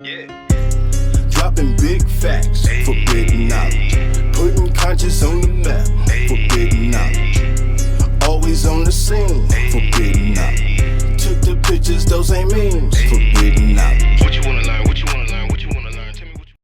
Yeah. Dropping big facts, forbidden knowledge. Putting conscious on the map, forbidden knowledge. Always on the scene, forbidden knowledge. Took the pictures, those ain't memes, forbidden knowledge. What you wanna learn? What you wanna learn? What you wanna learn? Tell me what you.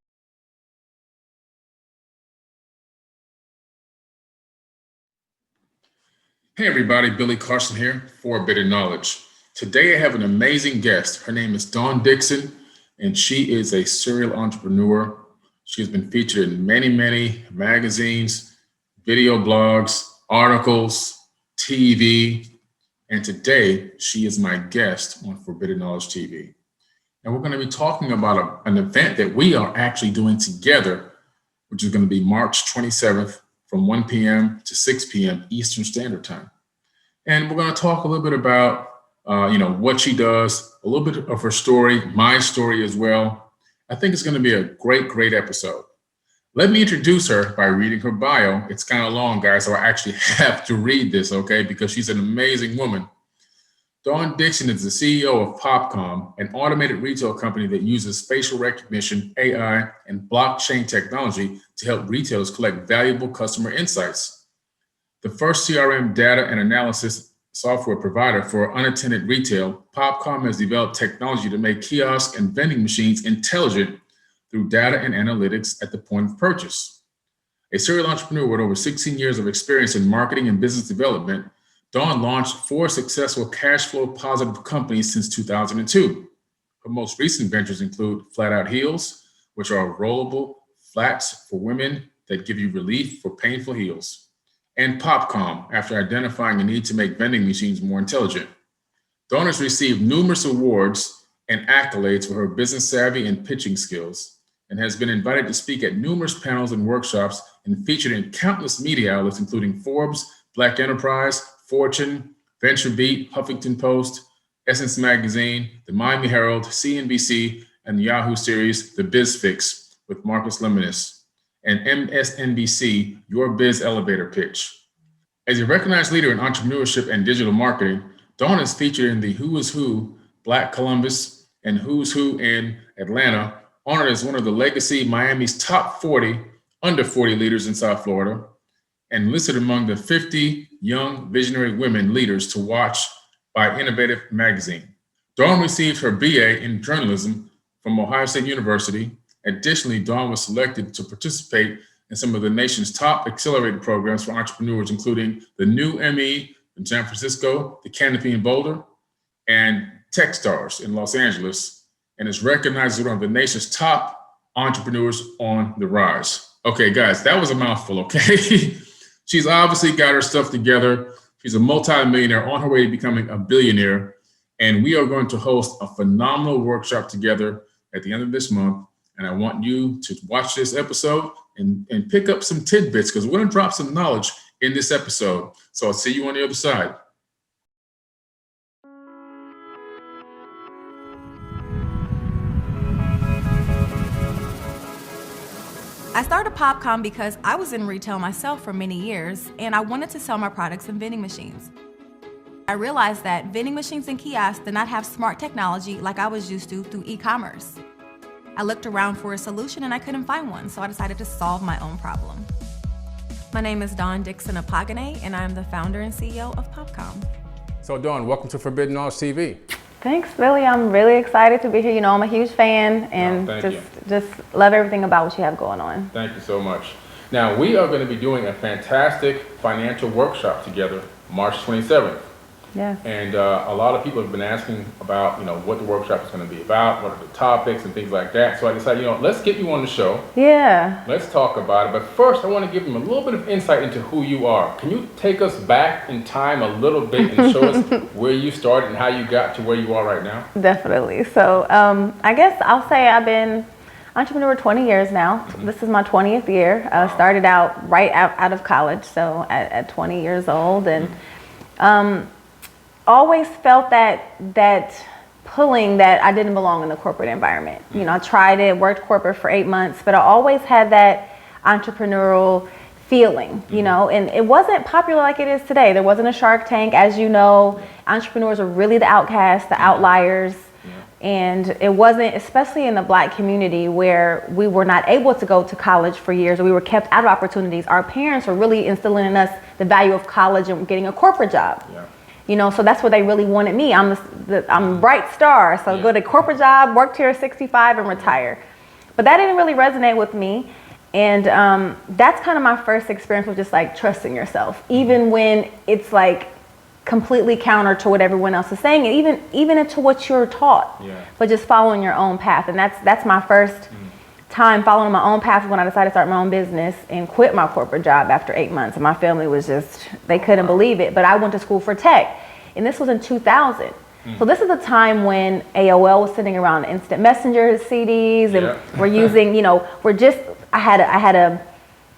Hey everybody, Billy Carson here, Forbidden Knowledge. Today I have an amazing guest. Her name is Dawn Dickson, and she is a serial entrepreneur. She has been featured in many magazines, video blogs, articles, TV, and today she is my guest on Forbidden Knowledge TV. And we're going to be talking about an event that we are actually doing together, which is going to be March 27th from 1 p.m. to 6 p.m. Eastern Standard Time. And we're going to talk a little bit about, what she does, a little bit of her story, my story as well. I think it's going to be a great episode. Let me introduce her by reading her bio. It's kind of long, guys, so I actually have to read this, okay, because she's an amazing woman. Dawn Dickson is the CEO of Popcom, an automated retail company that uses facial recognition, AI, and blockchain technology to help retailers collect valuable customer insights. The first CRM data and analysis software provider for unattended retail, Popcom has developed technology to make kiosks and vending machines intelligent through data and analytics at the point of purchase. A serial entrepreneur with over 16 years of experience in marketing and business development, Dawn launched 4 successful cash flow positive companies since 2002. Her most recent ventures include Flat Out Heels, which are rollable flats for women that give you relief for painful heels, and Popcom, after identifying a need to make vending machines more intelligent. Dawn has received numerous awards and accolades for her business savvy and pitching skills, and has been invited to speak at numerous panels and workshops and featured in countless media outlets, including Forbes, Black Enterprise, Fortune, VentureBeat, Huffington Post, Essence Magazine, the Miami Herald, CNBC, and the Yahoo series, The Biz Fix with Marcus Lemonis, and MSNBC, Your Biz Elevator Pitch. As a recognized leader in entrepreneurship and digital marketing, Dawn is featured in the Who is Who, Black Columbus, and Who's Who in Atlanta, honored as one of the Legacy Miami's top 40 under 40 leaders in South Florida, and listed among the 50 young visionary women leaders to watch by Innovating magazine. Dawn received her BA in journalism from Ohio State University. Additionally, Dawn was selected to participate in some of the nation's top accelerated programs for entrepreneurs, including the New ME in San Francisco, the Canopy in Boulder, and Techstars in Los Angeles, and is recognized as one of the nation's top entrepreneurs on the rise. Okay, guys, that was a mouthful, okay? She's obviously got her stuff together. She's a multi-millionaire on her way to becoming a billionaire. And we are going to host a phenomenal workshop together at the end of this month. And I want you to watch this episode and pick up some tidbits, because we're going to drop some knowledge in this episode. So I'll see you on the other side. I started Popcom because I was in retail myself for many years, and I wanted to sell my products in vending machines. I realized that vending machines and kiosks did not have smart technology like I was used to through e-commerce. I looked around for a solution and I couldn't find one, so I decided to solve my own problem. My name is Dawn Dickson Akpoghene, and I'm the founder and CEO of Popcom. So Dawn, welcome to Forbidden Knowledge TV. Thanks, Billy. I'm really excited to be here. You know, I'm a huge fan and just love everything about what you have going on. Thank you so much. Now, we are going to be doing a fantastic financial workshop together, March 27th. Yes. And a lot of people have been asking about, what the workshop is going to be about, what are the topics and things like that. So I decided, let's get you on the show. Yeah. Let's talk about it. But first, I want to give them a little bit of insight into who you are. Can you take us back in time a little bit and show us where you started and how you got to where you are right now? Definitely. So I guess I'll say I've been entrepreneur 20 years now. Mm-hmm. This is my 20th year. Wow. Started out right out of college, so at 20 years old. And always felt that pulling that I didn't belong in the corporate environment. I tried it, worked corporate for 8 months, but I always had that entrepreneurial feeling, and it wasn't popular like it is today. There wasn't a Shark Tank. As you know, entrepreneurs are really the outcasts, the outliers. And it wasn't, especially in the Black community where we were not able to go to college for years, or we were kept out of opportunities. Our parents were really instilling in us the value of college and getting a corporate job. Yeah. You know, so that's what they really wanted me. I'm a bright star, so go to corporate job, work till you're 65 and retire. But that didn't really resonate with me. And that's kind of my first experience with just like trusting yourself, even when it's like completely counter to what everyone else is saying, and even into what you're taught, but just following your own path. And that's my first time following my own path when I decided to start my own business and quit my corporate job after 8 months. And my family was just, they couldn't believe it. But I went to school for tech, and this was in 2000. So this is a time when AOL was sitting around instant messenger CDs, and we're using, you know, I had a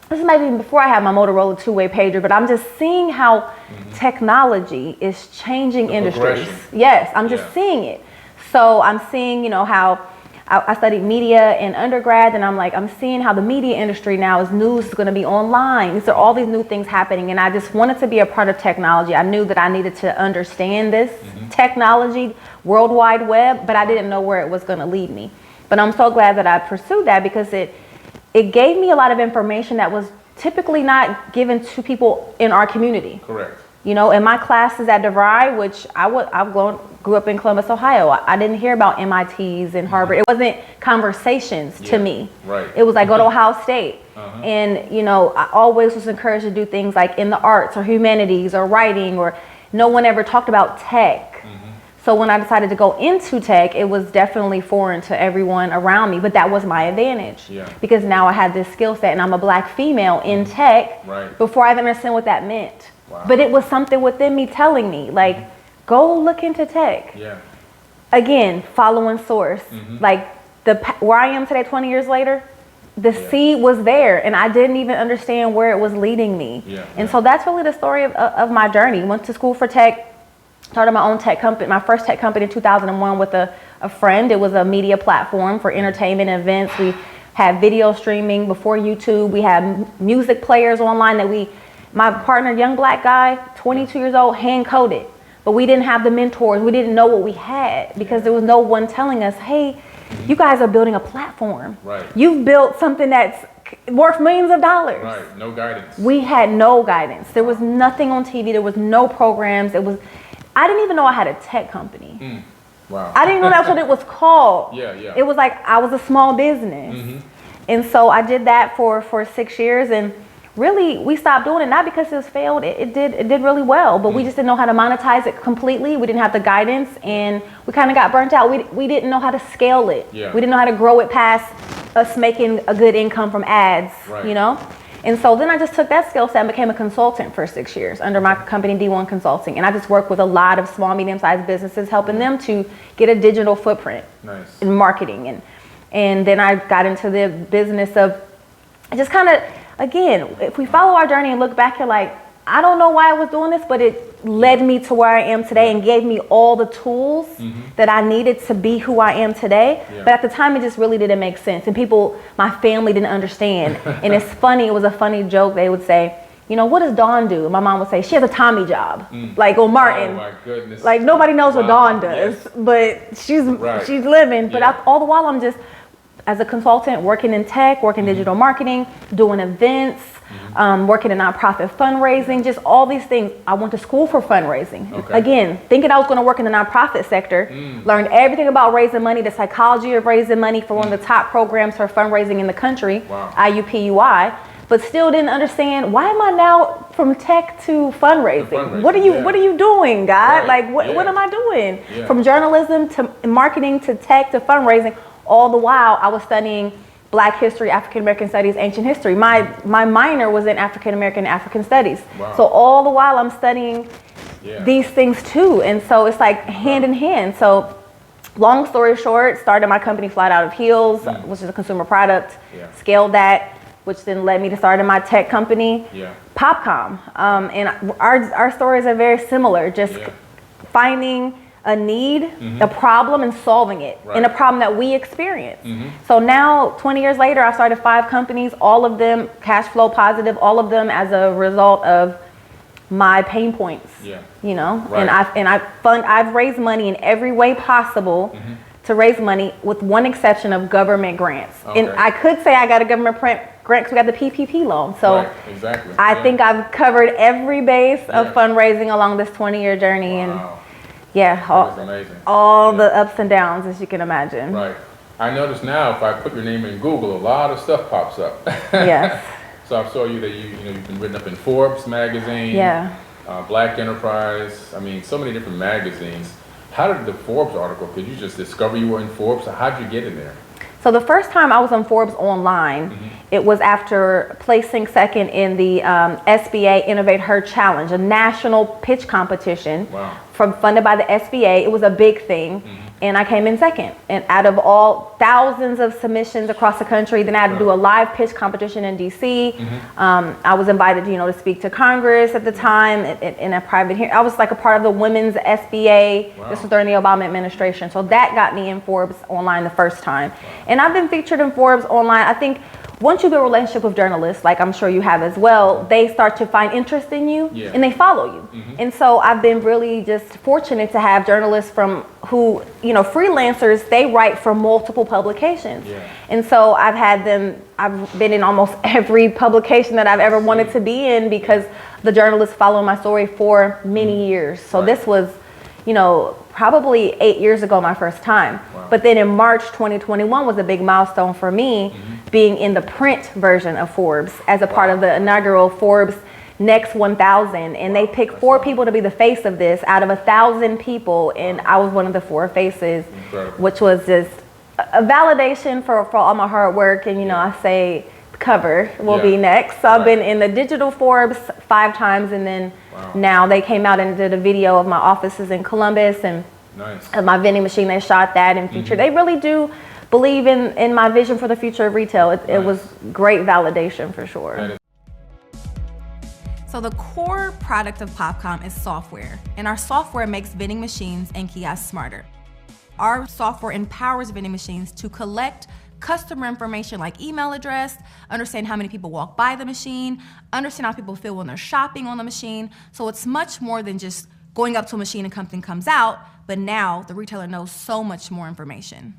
this is maybe even before I had my Motorola two-way pager, but I'm just seeing how technology is changing industries. Yes, I'm just seeing it. So I'm seeing, you know, how I studied media in undergrad, and I'm seeing how the media industry now is news is going to be online. These are all these new things happening, and I just wanted to be a part of technology. I knew that I needed to understand this technology, World Wide Web, but I didn't know where it was going to lead me. But I'm so glad that I pursued that, because it gave me a lot of information that was typically not given to people in our community. Correct. You know, in my classes at DeVry, which grew up in Columbus, Ohio, I didn't hear about MITs and Harvard. It wasn't conversations to me. Right. It was like, go to Ohio State. And, you know, I always was encouraged to do things like in the arts or humanities or writing, or no one ever talked about tech. So when I decided to go into tech, it was definitely foreign to everyone around me, but that was my advantage, because now I had this skill set, and I'm a Black female in tech before I even understood what that meant. But it was something within me telling me, like, go look into tech. Again, following source. Like where I am today, 20 years later, the seed was there, and I didn't even understand where it was leading me. And so that's really the story of my journey. Went to school for tech. Started my own tech company, my first tech company in 2001 with a friend. It was a media platform for entertainment and events. We had video streaming before YouTube. We had music players online that my partner, young Black guy, 22 years old, hand coded. But we didn't have the mentors. We didn't know what we had, because there was no one telling us, hey, you guys are building a platform. You've built something that's worth millions of dollars. No guidance. We had no guidance. There was nothing on TV. There was no programs. I didn't even know I had a tech company. Wow. I didn't know that's what it was called. It was like I was a small business. And so I did that for 6 years, and really we stopped doing it, not because it was failed. It did really well, but we just didn't know how to monetize it completely. We didn't have the guidance, and we kind of got burnt out. We didn't know how to scale it. We didn't know how to grow it past us making a good income from ads, you know? And so then I just took that skill set and became a consultant for 6 years under my company, D1 Consulting. And I just worked with a lot of small, medium-sized businesses, helping them to get a digital footprint in marketing. And then I got into the business of just kind of, again, if we follow our journey and look back, you're like, I don't know why I was doing this, but it led me to where I am today and gave me all the tools that I needed to be who I am today. But at the time, it just really didn't make sense. And my family didn't understand. And it's funny, it was a funny joke. They would say, you know, what does Dawn do? My mom would say, she has a Tommy job, like on Martin. Oh my goodness. Like nobody knows what Dawn does, but she's living. But all the while, I'm just, as a consultant, working in tech, working digital marketing, doing events, working in nonprofit fundraising, just all these things. I went to school for fundraising. Again, thinking I was going to work in the nonprofit sector, learned everything about raising money, the psychology of raising money for one of the top programs for fundraising in the country, IUPUI, but still didn't understand, why am I now from tech to fundraising? What are you doing, God? Like, what am I doing? From journalism to marketing to tech to fundraising. All the while, I was studying Black history, African American studies, ancient history. My minor was in African American and African studies. So all the while, I'm studying these things too. And so it's like hand in hand. So long story short, started my company Flat Out of Heels, which is a consumer product, scaled that, which then led me to starting my tech company, Popcom. And our stories are very similar, just finding a need, a problem, and solving it, and a problem that we experience. So now, 20 years later, I started 5 companies, all of them cash flow positive, all of them as a result of my pain points. You know, and I've raised money in every way possible to raise money, with one exception of government grants. Okay. And I could say I got a government grant because we got the PPP loan. So Right, exactly. I Yeah. think I've covered every base Yeah. of fundraising along this 20-year journey. And Wow, yeah, that is amazing. all Yeah. the ups and downs, as you can imagine. Right. I notice now if I put your name in Google, a lot of stuff pops up. Yes. So I saw you that you've been written up in Forbes magazine, Yeah. Black Enterprise. I mean, so many different magazines. How did the Forbes article? Could you just discover you were in Forbes? How did you get in there? So the first time I was on Forbes online, it was after placing second in the SBA Innovate Her Challenge, a national pitch competition. Wow. Funded by the SBA. It was a big thing. And I came in second. And out of all thousands of submissions across the country, then I had to do a live pitch competition in DC. I was invited, to speak to Congress at the time in a private hearing. I was like a part of the women's SBA. Wow. This was during the Obama administration. So that got me in Forbes online the first time. And I've been featured in Forbes online. I think once you build a relationship with journalists, like I'm sure you have as well, they start to find interest in you and they follow you. And so I've been really just fortunate to have journalists who, freelancers, they write for multiple publications. Yeah. And so I've been in almost every publication that I've ever wanted to be in because the journalists follow my story for many years. So this was, probably 8 years ago, my first time. Wow. But then in March 2021 was a big milestone for me, being in the print version of Forbes as a part of the inaugural Forbes Next 1000. And they picked 4 people to be the face of this out of 1,000 people. And I was one of the 4 faces, Incredible. which was just a validation for all my hard work. And, I say cover will be next. So I've been in the digital Forbes 5 times, and then now they came out and did a video of my offices in Columbus and Nice. my vending machine. They shot that and featured. They really do believe in my vision for the future of retail. It was great validation for sure. That is- So the core product of Popcom is software, and our software makes vending machines and kiosks smarter. Our software empowers vending machines to collect customer information like email address, understand how many people walk by the machine, understand how people feel when they're shopping on the machine. So it's much more than just going up to a machine and something comes out, but now the retailer knows so much more information.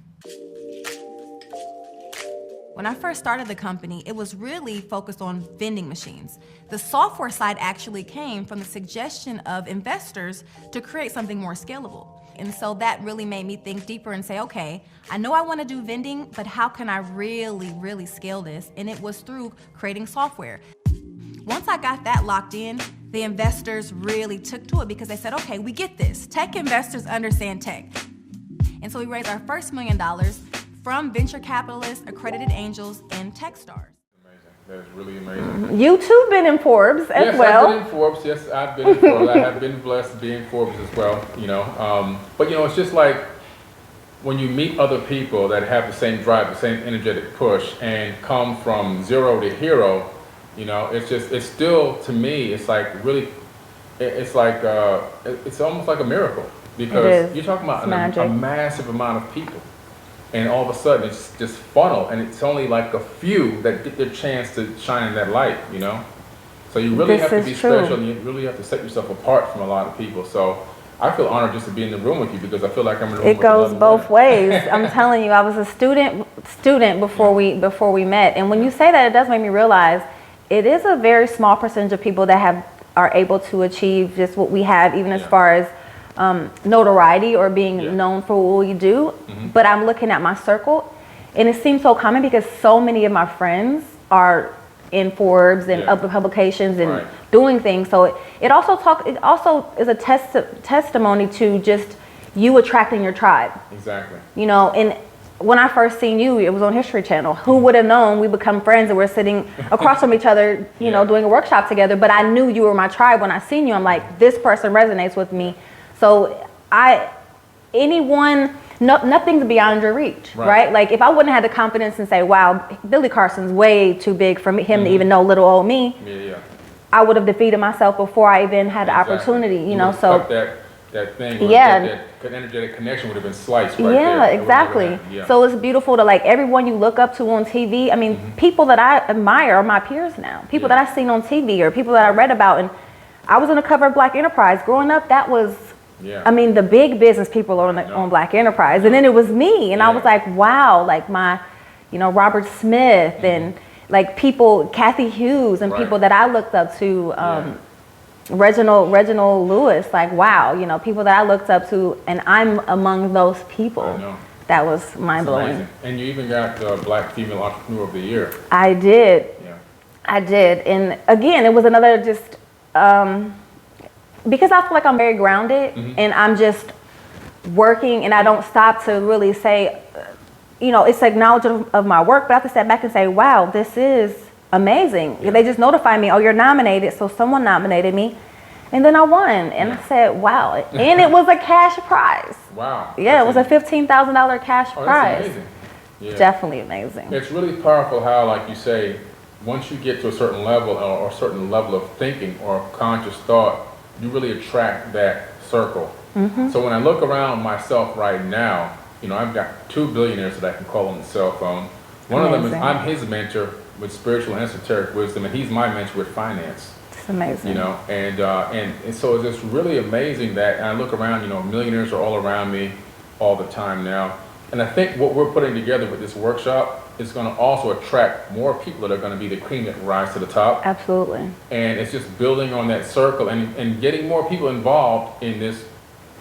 When I first started the company, it was really focused on vending machines. The software side actually came from the suggestion of investors to create something more scalable. And so that really made me think deeper and say, okay, I know I want to do vending, but how can I really scale this? And it was through creating software. Once I got that locked in, the investors really took to it because they said, okay, we get this. Tech investors understand tech. And so we raised our first $1 million from venture capitalists, accredited angels, and tech stars. That is really amazing. You too been in Forbes as well. I've been in Forbes. Yes, I've been in Forbes. I have been blessed to be in Forbes as well. But it's just like when you meet other people that have the same drive, the same energetic push, and come from zero to hero. It's still, to me, it's like really, it's like it's almost like a miracle because you're talking about a massive amount of people. And all of a sudden, it's just funnel, and it's only like a few that get their chance to shine in that light, So you really have to be special, and you really have to set yourself apart from a lot of people. So I feel honored just to be in the room with you because I feel like I'm in the room with another It goes both ways. I'm telling you, I was a student before we met, and when you say that, it does make me realize it is a very small percentage of people that are able to achieve just what we have, even as far as notoriety or being known for what we do. But I'm looking at my circle, and it seems so common because so many of my friends are in Forbes and other publications and doing things. So it also is a testimony to just you attracting your tribe. Exactly. And when I first seen you, it was on History Channel. Who would have known we become friends and we're sitting across from each other, doing a workshop together. But I knew you were my tribe when I seen you. I'm like, this person resonates with me. So nothing's beyond your reach, right? Like if I wouldn't have had the confidence and say, wow, Billy Carson's way too big for him to even know little old me, I would have defeated myself before I even had the opportunity, so that thing, that energetic connection would have been sliced right there. Yeah, exactly. So it's beautiful to everyone you look up to on TV. I mean, people that I admire are my peers now. People that I've seen on TV or people that I read about. And I was on the cover of Black Enterprise. Growing up, that was Yeah. I mean, the big business people are on Black Enterprise, and then it was me, and I was like, wow, like my, Robert Smith and like people, Kathy Hughes, and people that I looked up to, Reginald Lewis, like wow, people that I looked up to, and I'm among those people. I know. That was mind blowing. And you even got the Black Female Entrepreneur of the Year. I did. Yeah. I did, and again, it was another just because I feel like I'm very grounded, and I'm just working, and I don't stop to really say, it's acknowledgement of my work, but I have to step back and say, wow, this is amazing. Yeah. They just notify me, oh, you're nominated, so someone nominated me, and then I won, and I said, wow, and it was a cash prize. Wow. Yeah, it was a $15,000 cash prize. That's amazing. Yeah. Definitely amazing. It's really powerful how, like you say, once you get to a certain level or a certain level of thinking or conscious thought, you really attract that circle. So when I look around myself right now, I've got 2 billionaires that I can call on the cell phone. One of them is I'm his mentor with spiritual and esoteric wisdom, and he's my mentor with finance. It's amazing. And so it's just really amazing that, and I look around, millionaires are all around me all the time now. And I think what we're putting together with this workshop is going to also attract more people that are going to be the cream that rise to the top. Absolutely. And it's just building on that circle and getting more people involved in this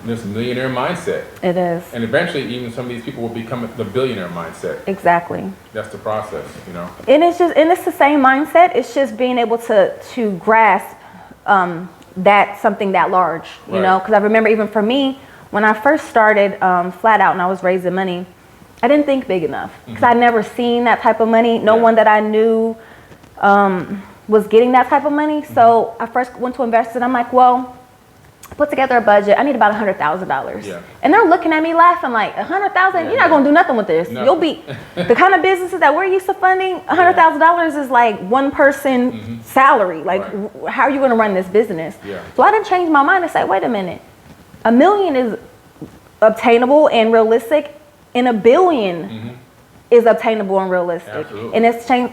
millionaire mindset. It is. And eventually even some of these people will become the billionaire mindset. Exactly. That's the process, And it's the same mindset. It's just being able to grasp that something that large, because I remember even for me, when I first started flat out and I was raising money, I didn't think big enough because I'd never seen that type of money. No one that I knew was getting that type of money. So I first went to invest and I'm like, well, put together a budget. I need about $100,000. Yeah. And they're looking at me laughing like, $100,000? You're not going to do nothing with this. No. You'll be, the kind of businesses that we're used to funding, $100,000 is like one person salary. Like, how are you going to run this business? Yeah. So I didn't change my mind and say, wait a minute. $1 million is obtainable and realistic, and $1 billion is obtainable and realistic. Absolutely. And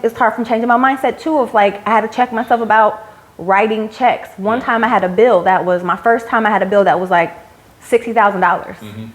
it's hard from changing my mindset too of like, I had to check myself about writing checks. One time I had a bill that was my first time I had a bill that was like $60,000. And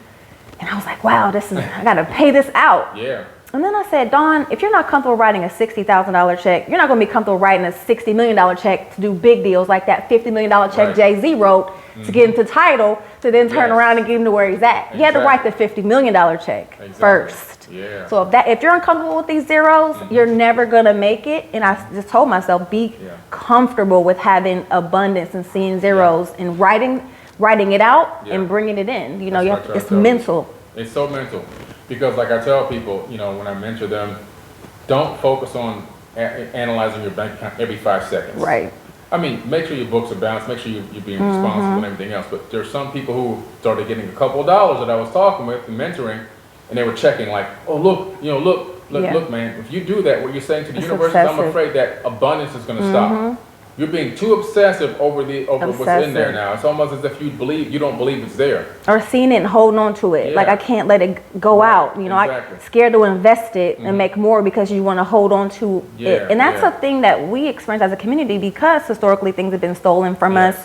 I was like, wow, I got to pay this out. Yeah. And then I said, Dawn, if you're not comfortable writing a $60,000 check, you're not going to be comfortable writing a $60 million check to do big deals like that $50 million check Jay-Z wrote to get into title to then turn around and get him to where he's at. He had to write the $50 million check first. Yeah. So if you're uncomfortable with these zeros, you're never going to make it. And I just told myself, be comfortable with having abundance and seeing zeros and writing it out and bringing it in. It's mental. It's so mental. Because like I tell people, when I mentor them, don't focus on analyzing your bank account every 5 seconds. Right. I mean, make sure your books are balanced, make sure you're being responsible and everything else. But there's some people who started getting a couple of dollars that I was talking with and mentoring, and they were checking like, oh, look, look, man, if you do that, what you're saying to the universe is, I'm afraid that abundance is going to stop. You're being too obsessive over what's in there now. It's almost as if you don't believe it's there. Or seeing it and holding on to it. Like I can't let it go out. I'm scared to invest it and make more because you want to hold on to it. And that's a thing that we experience as a community because historically things have been stolen from us.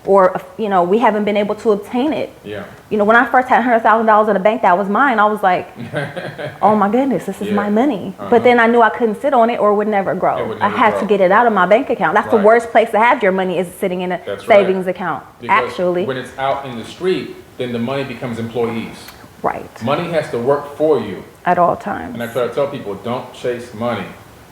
Or, we haven't been able to obtain it. Yeah. When I first had $100,000 in the bank that was mine, I was like, oh my goodness, this is my money. But then I knew I couldn't sit on it or it would never grow. I had to get it out of my bank account. That's the worst place to have your money is sitting in a savings account. Because actually, when it's out in the street, then the money becomes employees. Right. Money has to work for you. At all times. And I try to tell people, don't chase money.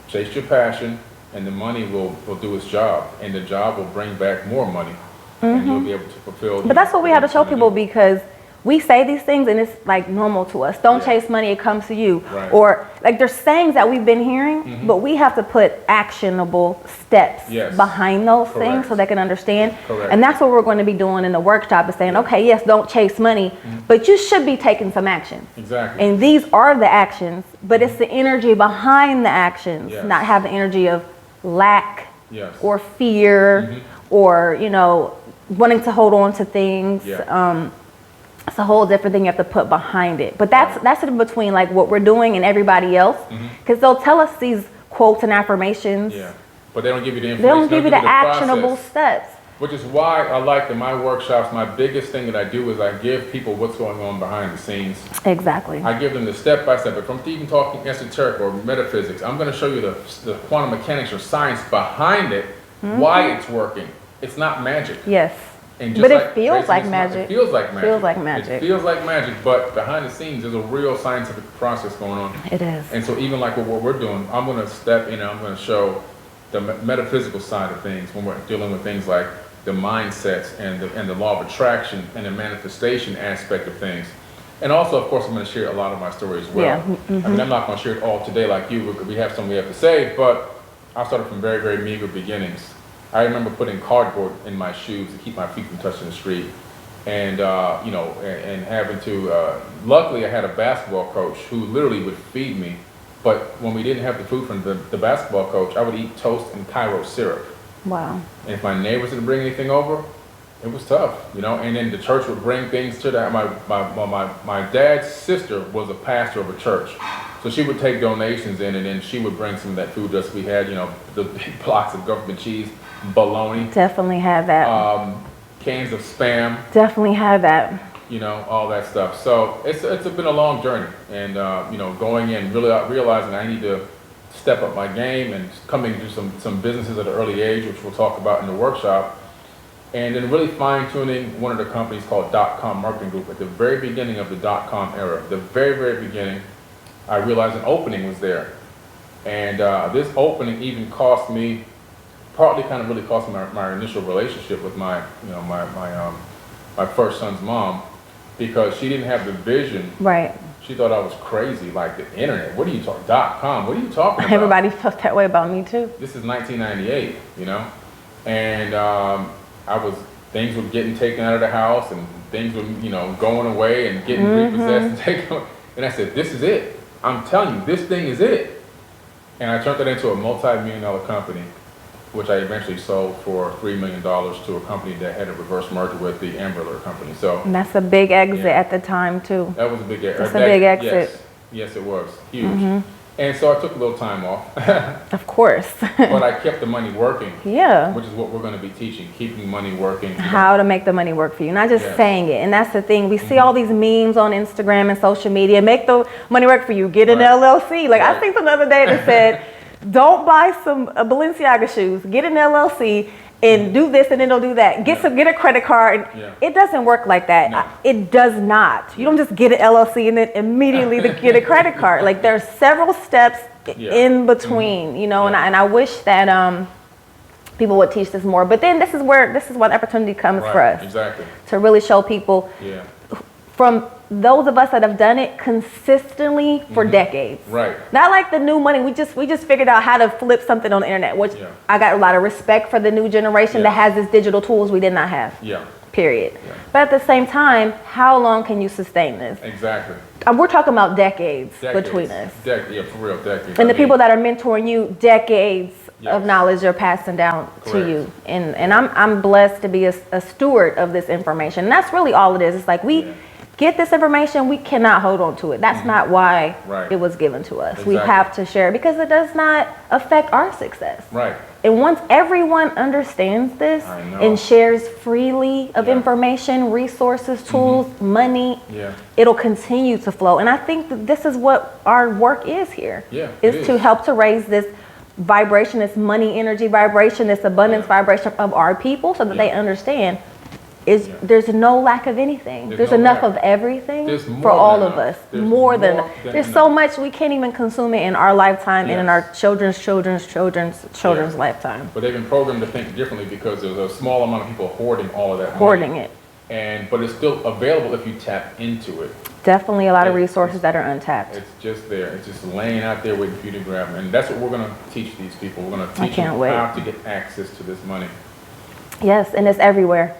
Chase your passion and the money will do its job. And the job will bring back more money. And you'll be able to fulfill. But that's what we have to show people because we say these things and it's like normal to us. Don't chase money, it comes to you. Right. Or like there's sayings that we've been hearing, but we have to put actionable steps behind those things so they can understand. Correct. And that's what we're going to be doing in the workshop is saying, okay, yes, don't chase money, but you should be taking some actions. Exactly. And these are the actions, but it's the energy behind the actions, not have the energy of lack or fear or, wanting to hold on to things. It's a whole different thing you have to put behind it. But that's in between like what we're doing and everybody else. Because they'll tell us these quotes and affirmations. But they don't give you the information. They don't give you the actionable steps. Which is why I like in my workshops, my biggest thing that I do is I give people what's going on behind the scenes. Exactly. I give them the step-by-step, but from even talking esoteric or metaphysics, I'm going to show you the quantum mechanics or science behind it, why it's working. It's not magic. Yes. And just But like it feels like it magic. feels like magic. Feels like magic. It feels like magic, but behind the scenes, there's a real scientific process going on. It is. And so even like what we're doing, I'm going to step in and I'm going to show the metaphysical side of things when we're dealing with things like the mindsets and the law of attraction and the manifestation aspect of things. And also, of course, I'm going to share a lot of my story as well. Yeah. I mean, I'm not going to share it all today like you. We have something we have to say, but I started from very, very meager beginnings. I remember putting cardboard in my shoes to keep my feet from touching the street. And, you know, and having to, luckily I had a basketball coach who literally would feed me. But when we didn't have the food from the basketball coach, I would eat toast and Cairo syrup. Wow. And if my neighbors didn't bring anything over, it was tough, you know. And then the church would bring things to that. My dad's sister was a pastor of a church, so she would take donations in, and then she would bring some of that food just we had, you know, the big blocks of government cheese, bologna, Definitely had that. cans of Spam, Definitely had that. you know, all that stuff. So it's been a long journey, and you know, going in really realizing I need to step up my game and coming to some businesses at an early age, which we'll talk about in the workshop, and then really fine-tuning one of the companies called .com Marketing Group. At the very beginning of the .com era, the very, very beginning, I realized an opening was there. And this opening even cost me, partly kind of really cost me my initial relationship with my first son's mom, because she didn't have the vision. Right. She thought I was crazy, like the internet. What are you talking, .com? What are you talking about? Everybody felt that way about me too. This is 1998, you know? And things were getting taken out of the house, and things were, you know, going away and getting repossessed and taken away. And I said, this is it. I'm telling you, this thing is it. And I turned that into a multi-million-dollar company, which I eventually sold for $3 million to a company that had a reverse merger with the Amber Alert company. So And that's a big exit Yeah. at the time too. that was a big exit. That's a big exit. Yes, it was huge. And so I took a little time off, Of course. but I kept the money working, Yeah. which is what we're going to be teaching: keeping money working. How to make the money work for you, not just Yes. saying it. And that's the thing. We see all these memes on Instagram and social media. Make the money work for you. Get an Right. LLC. Like I Right. think the other day that said, don't buy some Balenciaga shoes. Get an LLC and do this and then don't do that. Get a credit card. And Yeah. It doesn't work like that. No. It does not. You don't just get an LLC and then immediately get a credit card. Like there's several steps Yeah. in between, you know. Yeah. And I wish that people would teach this more. But then this is where the opportunity comes for Right, us exactly. to really show people Yeah, from those of us that have done it consistently for decades. right. Not like the new money. We just figured out how to flip something on the internet, which Yeah. I got a lot of respect for the new generation Yeah. that has these digital tools we did not have. Yeah, Period. Yeah. But at the same time, how long can you sustain this? exactly. We're talking about decades Decades. between us. Yeah, for real, decades. And the people that are mentoring you, decades Yes. of knowledge are passing down Correct. to you. And I'm blessed to be a steward of this information. And that's really all it is. It's like we Yeah. get this information, we cannot hold on to it. That's not why Right. it was given to us. We Exactly. have to share it because it does not affect our success. Right. And once everyone understands this I know. and shares freely of Yeah. information, resources, tools, money, Yeah. it'll continue to flow. And I think that this is what our work is here. Yeah, it Is to is. help to raise this vibration, this money energy vibration, this abundance Yeah. vibration of our people so that Yeah. they understand Yeah. there's no lack of anything. There's There's no enough lack. of everything There's more for all than of enough. us. There's More than more than there's so enough. much we can't even consume it in our lifetime and in Yes. our children's lifetime. But they've been programmed to think differently because there's a small amount of people hoarding all of that money. Hoarding it. But it's still available if you tap into it. Definitely a lot of It- resources that are untapped. It's just there. It's just laying out there waiting for you to grab them. And that's what we're going to teach these people. We're going to teach can't them wait. how to get access to this money. Yes, and it's everywhere.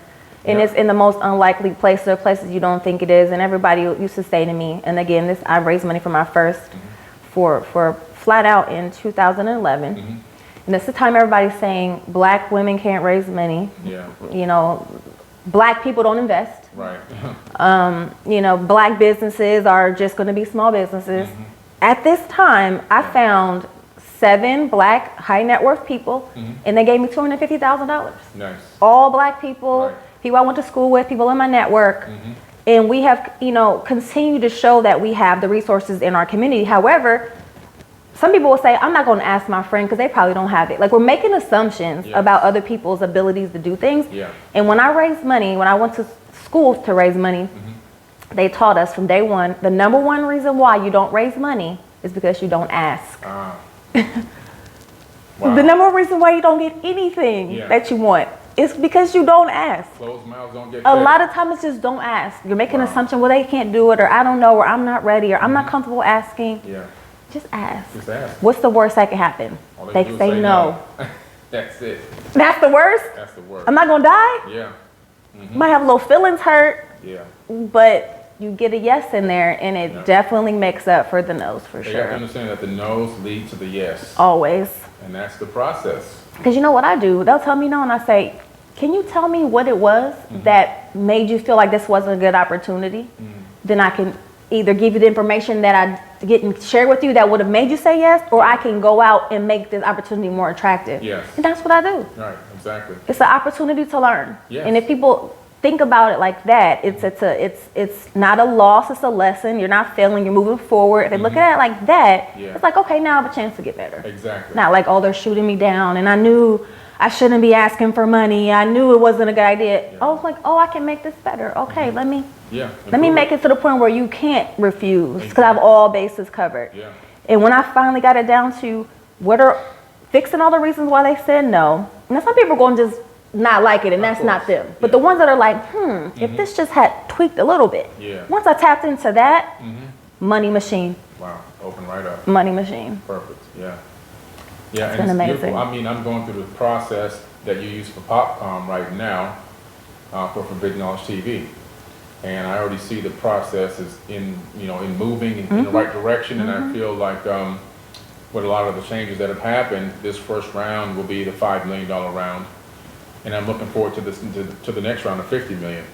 And Yeah. it's in the most unlikely places or places you don't think it is. And everybody used to say to me, and again, I raised money for my first for flat out in 2011. And it's the time everybody's saying black women can't raise money. Yeah, You know, black people don't invest. right. You know, black businesses are just going to be small businesses. At this time, I found 7 black high net worth people, and they gave me $250,000. Nice. All black people, Right. people I went to school with, people in my network. And we have, continued to show that we have the resources in our community. However, some people will say, I'm not going to ask my friend because they probably don't have it. Like, we're making assumptions about other people's abilities to do things. Yeah. And when I raised money, when I went to school to raise money, they taught us from day one, the number one reason why you don't raise money is because you don't ask. Wow. The number one reason why you don't get anything that you want is because you don't ask. Closed mouths don't get A fed. lot of times it's just don't ask. You're making an assumption, well, they can't do it, or I don't know, or I'm not ready, or I'm not comfortable asking. Yeah. Just ask. Just ask. What's the worst that can happen? All They do is say no. That's it. That's the worst? That's the word. I'm not gonna die? Yeah. Might have little feelings hurt, Yeah. but you get a yes in there, and it definitely makes up for the no's for They have to sure. understand that the no's lead to the yes. Always. And that's the process. Because you know what I do? They'll tell me no, and I say, can you tell me what it was that made you feel like this wasn't a good opportunity? Then I can either give you the information that I didn't share with you that would have made you say yes, or I can go out and make this opportunity more attractive. Yes. And that's what I do. Right, exactly. It's an opportunity to learn. Yes. And if people think about it like that, it's not a loss, it's a lesson. You're not failing, you're moving forward. If they look at it like that, it's like, okay, now I have a chance to get better. Exactly. Not like, oh, they're shooting me down and I knew I shouldn't be asking for money. I knew it wasn't a good idea. I was like, oh, I can make this better. Okay, let me make it to the point where you can't refuse, because I have all bases covered. Yeah. And when I finally got it down to fixing all the reasons why they said no, and some people are going to just not like it, and that's not them. But the ones that are like, if this just had tweaked a little bit. Yeah. Once I tapped into that, money machine. Wow, open right up. Money machine. Perfect, yeah. Yeah, It's and been it's amazing. beautiful. I mean, I'm going through the process that you use for Popcom right now for Forbidden Knowledge TV. And I already see the process is in moving in the right direction. And I feel like with a lot of the changes that have happened, this first round will be the $5 million round. And I'm looking forward to the next round of $50 million.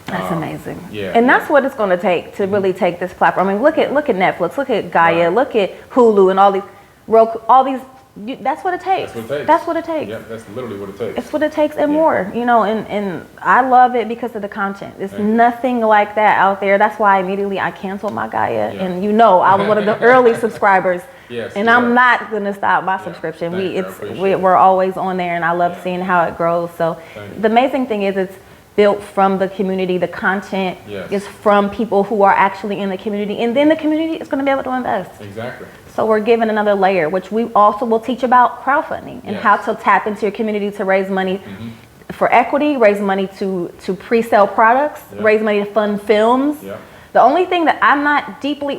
That's amazing. Yeah. And that's what it's going to take to really take this platform. I mean, look at Netflix, look at Gaia, look at Hulu and all these Roku, that's what it takes. That's what it takes. That's what it takes. Yeah, that's literally what it takes. It's what it takes and more, and I love it because of the content. There's nothing like that out there. That's why immediately I canceled my Gaia. Yeah. And I was one of the early subscribers. Yes, and you I'm are. not going to stop my subscription. Thank you. I appreciate it. We're always on there, and I love seeing how it grows. So Thank you. the amazing thing is it's built from the community. The content is from people who are actually in the community, and then the community is going to be able to invest. Exactly. So we're given another layer, which we also will teach about crowdfunding and how to tap into your community to raise money for equity, raise money to pre-sell products, raise money to fund films. Yeah. The only thing that I'm not deeply,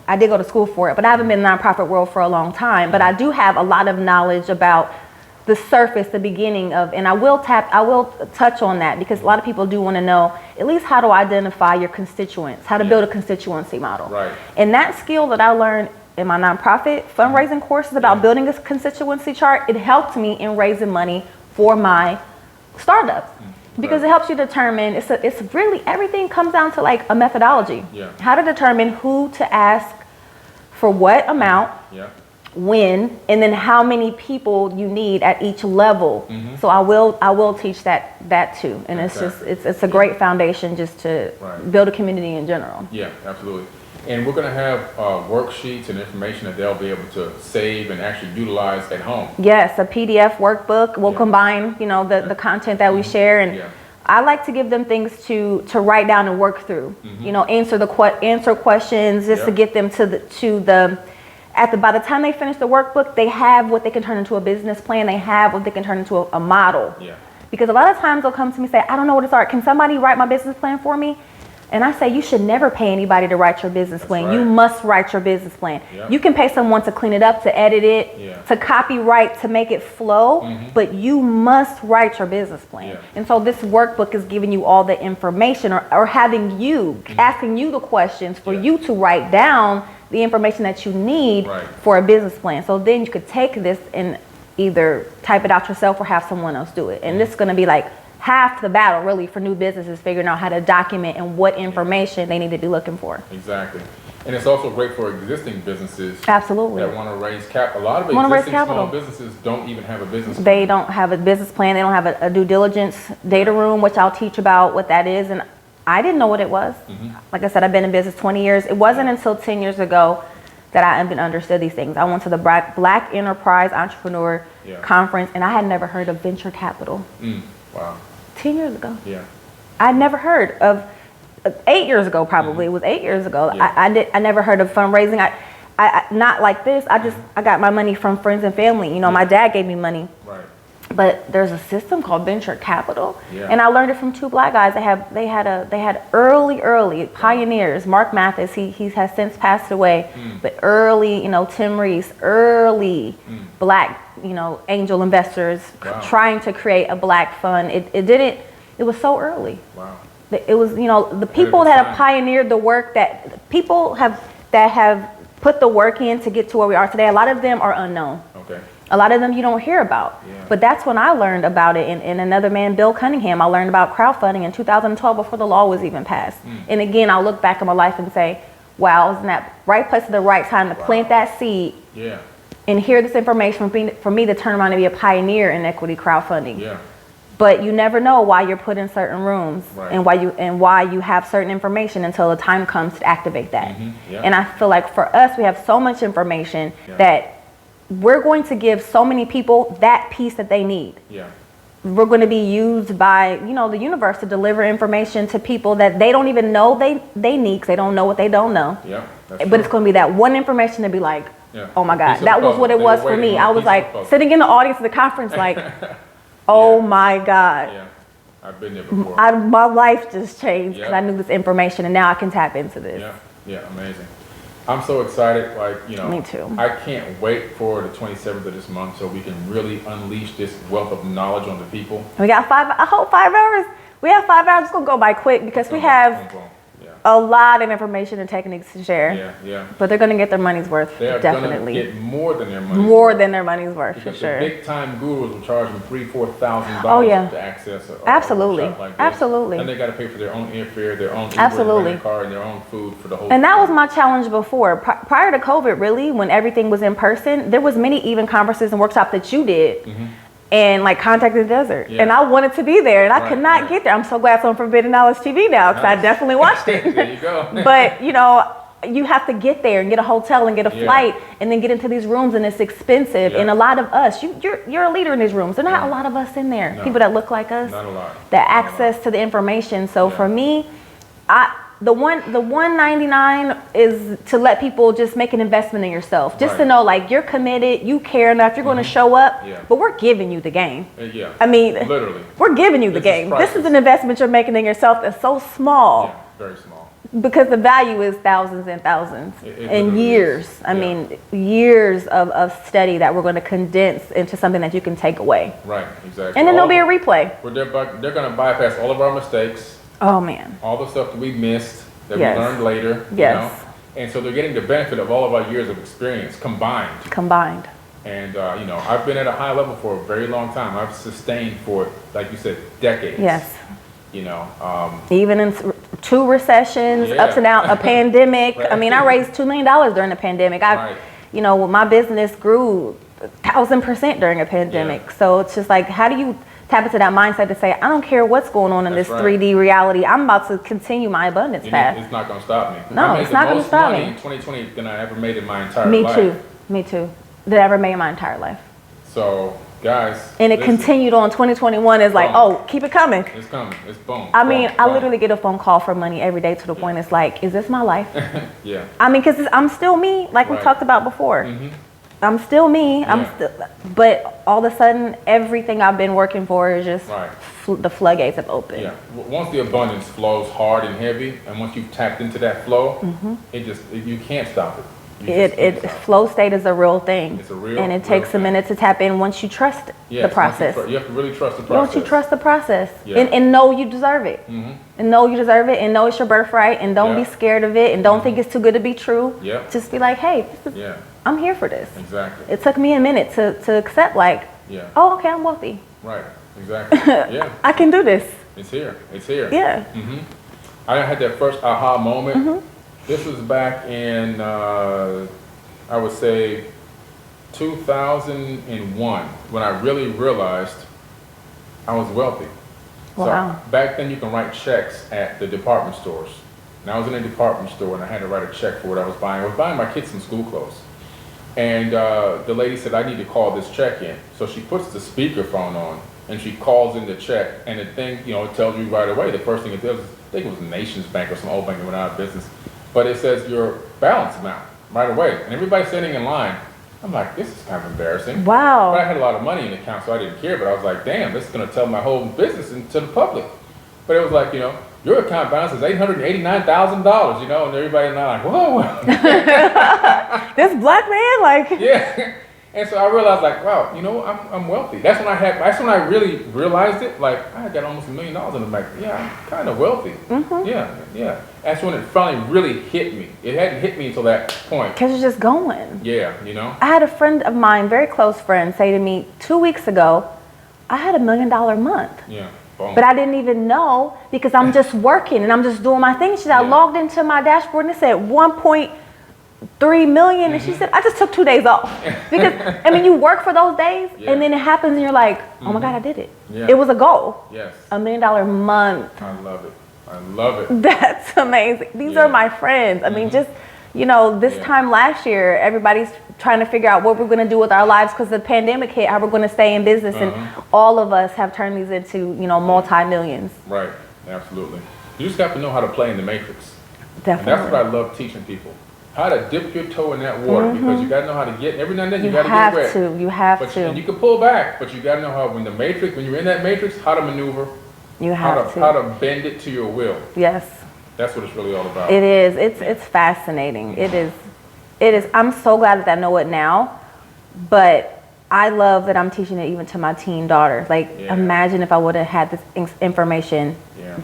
I did go to school for it, but I haven't been in the nonprofit world for a long time. But I do have a lot of knowledge about the surface, the beginning of, and I will touch on that because a lot of people do want to know at least how to identify your constituents, how to build a constituency model. Right. And that skill that I learned in my nonprofit fundraising courses about building a constituency chart, it helped me in raising money for my startups. Because it helps you determine, it's really, everything comes down to like a methodology. Yeah. How to determine who to ask for what amount, when, and then how many people you need at each level. So I will teach that too. And it's just, it's a great foundation just to build a community in general. Yeah, absolutely. And we're going to have worksheets and information that they'll be able to save and actually utilize at home. Yes, a PDF workbook. We'll combine, the content that we share, and I like to give them things to write down and work through. Answer questions just to get them by the time they finish the workbook, they have what they can turn into a business plan. They have what they can turn into a model. Yeah. Because a lot of times they'll come to me and say, I don't know what to start. Can somebody write my business plan for me? And I say, you should never pay anybody to write your business plan. You must write your business plan. You can pay someone to clean it up, to edit it, to copyright, to make it flow, but you must write your business plan. And so this workbook is giving you all the information or having you, asking you the questions for you to write down the information that you need for a business plan. So then you could take this and either type it out yourself or have someone else do it. And this is going to be like half the battle really for new businesses, figuring out how to document and what information they need to be looking for. Exactly. And it's also great for existing businesses Absolutely. that want to raise capital. A lot of Wanna raise existing capital. small businesses don't even have a business plan. They don't have a business plan. They don't have a due diligence data room, which I'll teach about what that is. And I didn't know what it was. Like I said, I've been in business 20 years. It wasn't until 10 years ago that I even understood these things. I went to the Black Enterprise Entrepreneur Conference, and I had never heard of venture capital. Wow. 10 years ago. Yeah. I'd never heard of 8 years ago, probably. It was 8 years ago. Yeah. I never heard of fundraising. I not like this. I got my money from friends and family. You know, my dad gave me money. Right. But there's a system called venture capital, Yeah. and I learned it from two Black guys. They had early pioneers. Mark Mathis, he has since passed away, but early, you know, Tim Reese, early Black, you know, angel investors trying to create a Black fund. It was so early. Wow. It was, you know, the people that have pioneered the work, that people have put the work in to get to where we are today. A lot of them are unknown. Okay. A lot of them you don't hear about. Yeah. But that's when I learned about it. And another man, Bill Cunningham, I learned about crowdfunding in 2012 before the law was even passed. And again, I'll look back at my life and say, wow, I was in that right place at the right time to plant that seed and hear this information for me to turn around and be a pioneer in equity crowdfunding. Yeah. But you never know why you're put in certain rooms and why you have certain information until the time comes to activate that. And I feel like for us, we have so much information that we're going to give so many people that piece that they need. Yeah. We're going to be used by, you know, the universe to deliver information to people that they don't even know they need, because they don't know what they don't know. Yeah. But it's going to be that one information to be like, oh my God, that was what it was for me. I was like sitting in the audience of the conference like, oh my God. Yeah. I've been there before. My life just changed because I knew this information, and now I can tap into this. Yeah. Yeah. Amazing. I'm so excited. Like, you know, Me too. I can't wait for the 27th of this month so we can really unleash this wealth of knowledge on the people. We got 5 hours. We have 5 hours. It's going to go by quick because we have a lot of information and techniques to share. Yeah, yeah. But they're going to get their money's worth. They are Definitely. going to get more than their money's More worth. than their money's worth, Because for sure. the big time gurus will charge them $3,000-$4,000 to access a Absolutely. workshop like this. Absolutely. And they got to pay for their own airfare, their own Uber Absolutely. and car, and their own food for the whole. And that was my challenge before. Prior to COVID, really, when everything was in person, there was many even conferences and workshops that you did. And like Contact in the Desert. And I wanted to be there, and I could not get there. I'm so glad it's on Forbidden Knowledge TV now, because I definitely watched it. There you go. But, you know, you have to get there and get a hotel and get a flight and then get into these rooms, and it's expensive. And a lot of us, you're a leader in these rooms. There are not a lot of us in there. People that look like us. Not a lot. That access to the information. So for me, the $199 is to let people just make an investment in yourself. Just to know, like, you're committed, you care enough, you're going to show up, but we're giving you the game. I mean, literally. We're giving you the game. This is an investment you're making in yourself that's so small. Yeah, very small. Because the value is thousands and thousands and years. I mean, years of study that we're going to condense into something that you can take away. Right, exactly. And then there'll be a replay. They're going to bypass all of our mistakes. Oh, man. All the stuff that we missed, that we learned later. Yes. You know? And so they're getting the benefit of all of our years of experience combined. And, you know, I've been at a high level for a very long time. I've sustained for, like you said, decades. Yes. You know. Even in 2 recessions, ups and downs, a pandemic. I mean, I raised $2 million during the pandemic. You know, my business grew 1,000% during a pandemic. So it's just like, how do you tap into that mindset to say, I don't care what's going on in this 3D reality. I'm about to continue my abundance path. It's not going to stop me. No, it's not going to stop me. In 2020 than I ever made in my entire life. Me too. That I ever made in my entire life. So, guys. And it continued on. 2021 is like, oh, keep it coming. It's coming. It's boom. I mean, I literally get a phone call for money every day to the point it's like, is this my life? Yeah. I mean, because I'm still me, like we talked about before. I'm still me. But all of a sudden, everything I've been working for is just the floodgates have opened. Yeah. Once the abundance flows hard and heavy, and once you've tapped into that flow, you can't stop it. Flow state is a real thing. It's a real, and it takes a minute to tap in once you trust the process. You have to really trust the process. Once you trust the process and know you deserve it. And know you deserve it, and know it's your birthright, and don't be scared of it, and don't think it's too good to be true. Just be like, hey, I'm here for this. Exactly. It took me a minute to accept, like, oh, okay, I'm wealthy. Right. Exactly. I can do this. It's here. It's here. Yeah. I had that first aha moment This was back in, I would say, 2001, when I really realized I was wealthy. Wow. So back then you can write checks at the department stores. And I was in a department store and I had to write a check for what I was buying. I was buying my kids some school clothes. And the lady said, I need to call this check in. So she puts the speakerphone on and she calls in the check, and the thing, it tells you right away. The first thing it does is, I think it was Nations Bank or some old bank that went out of business. But it says your balance amount right away. And everybody's standing in line. I'm like, this is kind of embarrassing. Wow. But I had a lot of money in the account, so I didn't care. But I was like, damn, this is going to tell my whole business to the public. But it was like, your account balance is $889,000, and everybody in line like, whoa. This black man, like. Yeah. And so I realized, like, wow, I'm wealthy. That's when I really realized it. Like, I got almost $1 million in the bank. Yeah, I'm kind of wealthy. Mm-hmm. Yeah. That's when it finally really hit me. It hadn't hit me until that point. Because you're just going. Yeah, I had a friend of mine, very close friend, say to me 2 weeks ago, I had $1 million month. Yeah. Boom. But I didn't even know because I'm just working and I'm just doing my thing. She said, I logged into my dashboard and it said 1.3 million. And she said, I just took 2 days off. Because, you work for those days and then it happens and you're like, oh my God, I did it. Yeah. It was a goal. Yes. $1 million month. I love it. That's amazing. These are my friends. Just, this time last year, everybody's trying to figure out what we're going to do with our lives because the pandemic hit, how we're going to stay in business. And all of us have turned these into, multi-millions. Right. Absolutely. You just have to know how to play in the matrix. Definitely. And that's what I love teaching people. How to dip your toe in that water, because you got to know how to get, every now and then you got to get wet. You have to. And you can pull back, but you got to know how, when you're in that matrix, how to maneuver. You have how to bend it to your will. Yes. That's what it's really all about. It is. It's fascinating. It is. I'm so glad that I know it now, but I love that I'm teaching it even to my teen daughter. Like, imagine if I would have had this information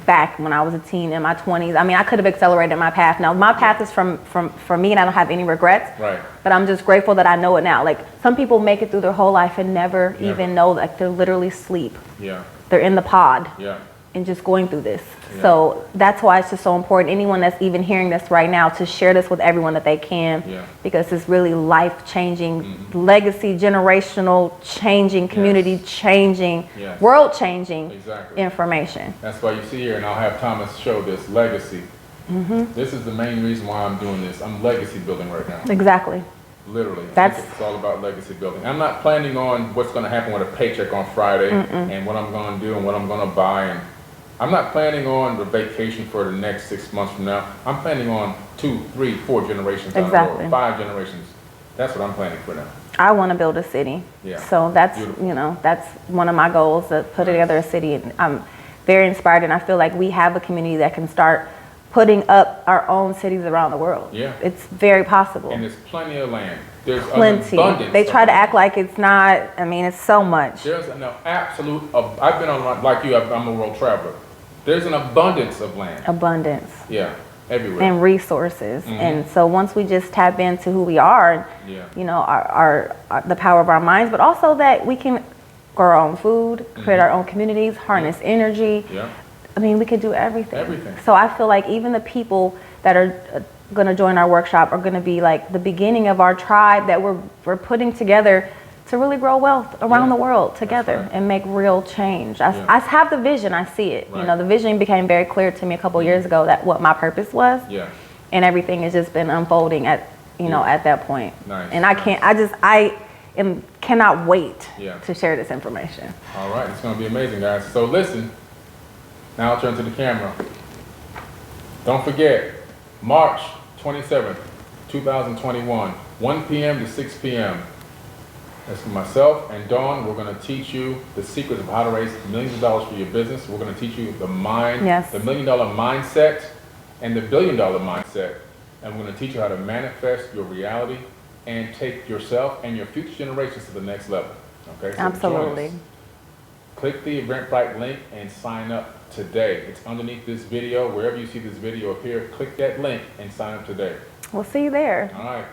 back when I was a teen in my 20s. I could have accelerated my path. Now, my path is for me, and I don't have any regrets. Right. But I'm just grateful that I know it now. Like, some people make it through their whole life and never even know, like, they're literally asleep. Yeah. They're in the pod. Yeah. And just going through this. So that's why it's just so important, anyone that's even hearing this right now, to share this with everyone that they can, because it's really life-changing, legacy, generational changing, community changing, world changing information. That's why you see here, and I'll have Thomas show this, legacy. This is the main reason why I'm doing this. I'm legacy building right now. Exactly. Literally. It's all about legacy building. I'm not planning on what's going to happen with a paycheck on Friday and what I'm going to do and what I'm going to buy. And I'm not planning on the vacation for the next 6 months from now. I'm planning on 2, 3, 4 generations down the road, 5 generations. That's what I'm planning for now. I want to build a city. Yeah. So that's, Beautiful. That's one of my goals, to put together a city. And I'm very inspired, and I feel like we have a community that can start putting up our own cities around the world. Yeah. It's very possible. And there's plenty of land. There's plenty. Abundance. They try to act like it's not. It's so much. There's an absolute, I've been on, like you, I'm a world traveler. There's an abundance of land. Abundance. Yeah, everywhere. And resources. And so once we just tap into who we are, our the power of our minds, but also that we can grow our own food, create our own communities, harness energy. Yeah. We can do everything. Everything. So I feel like even the people that are going to join our workshop are going to be like the beginning of our tribe that we're putting together to really grow wealth around the world together and make real change. I have the vision. I see it. Right. The vision became very clear to me a couple years ago, that what my purpose was. Yeah. And everything has just been unfolding at that point. Nice. And I cannot wait to share this information. All right, it's going to be amazing, guys. So listen. Now I'll turn to the camera. Don't forget, March 27th, 2021, 1 p.m. to 6 p.m. That's for myself and Dawn. We're going to teach you the secrets of how to raise millions of dollars for your business. We're going to teach you the $1 million mindset and the $1 billion mindset. And we're going to teach you how to manifest your reality and take yourself and your future generations to the next level. Okay? So absolutely. Click the Eventbrite link and sign up today. It's underneath this video. Wherever you see this video appear, click that link and sign up today. We'll see you there. All right.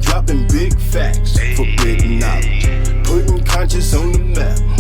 Dropping big facts, forbidden knowledge, putting conscious on the map.